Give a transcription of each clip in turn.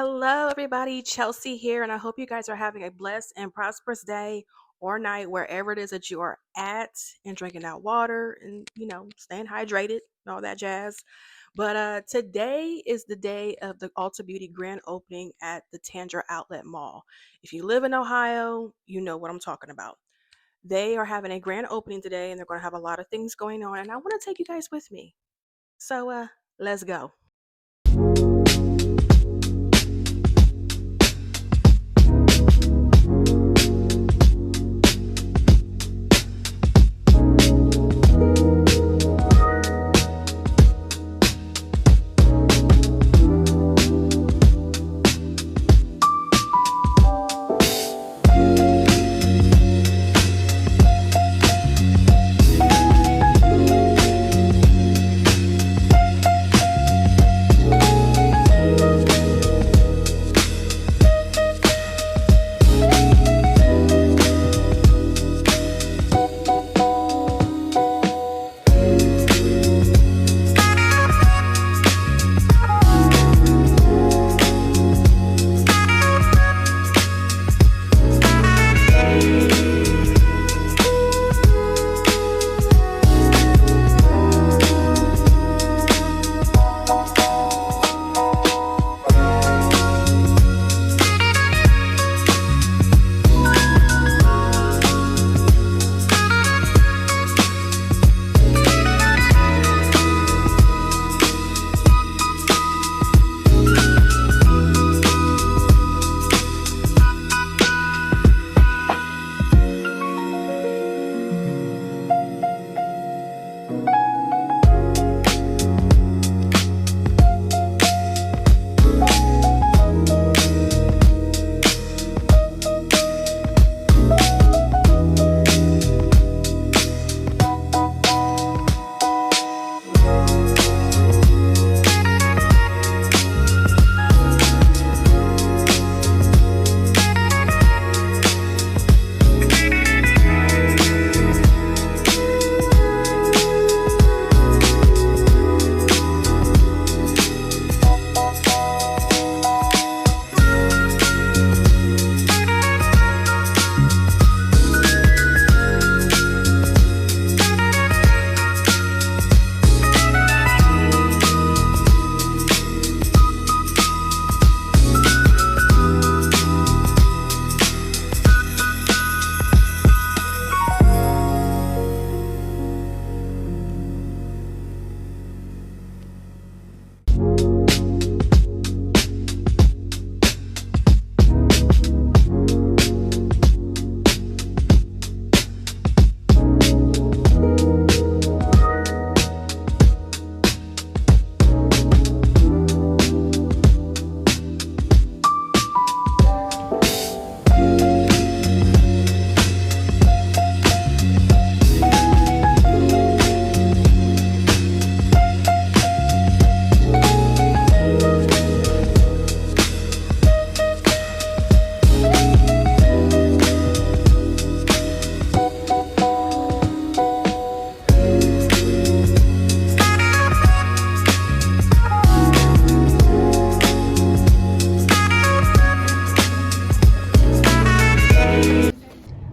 Hello, everybody. Chelsea here, and I hope you guys are having a blessed and prosperous day or night wherever it is that you are at and drinking that water and, staying hydrated and all that jazz. But today is the day of the Ulta Beauty grand opening at the Tanger Outlet Mall. If you live in Ohio, you know what I'm talking about. They are having a grand opening today, and they're going to have a lot of things going on, and I want to take you guys with me. So let's go.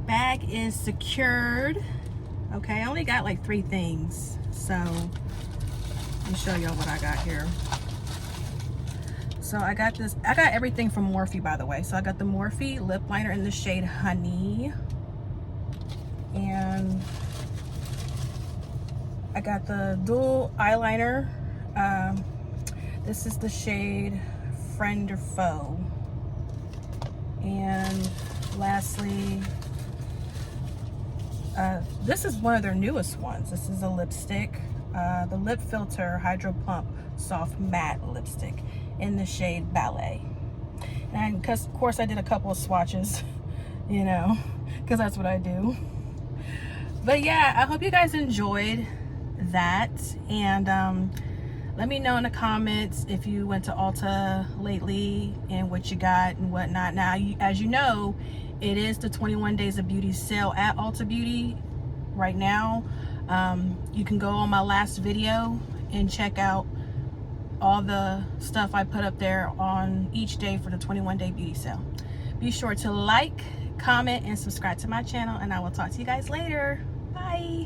Bag is secured. Okay, I only got like 3 things, so let me show y'all what I got here. So I got everything from Morphe, by the way. So I got the Morphe lip liner in the shade Honey, and I got the dual eyeliner. This is the shade Friend or Foe, and lastly, this is one of their newest ones. This is a lipstick, the Lip Filter Hydro Plump Soft Matte Lipstick in the shade Ballet. And because, of course, I did a couple of swatches, because that's what I do. But yeah, I hope you guys enjoyed that. And let me know in the comments if you went to Ulta lately and what you got and whatnot. Now, as you know, it is the 21 Days of Beauty sale at Ulta Beauty right now. You can go on my last video and check out all the stuff I put up there on each day for the 21-day beauty sale. Be sure to like, comment, and subscribe to my channel, and I will talk to you guys later. Bye.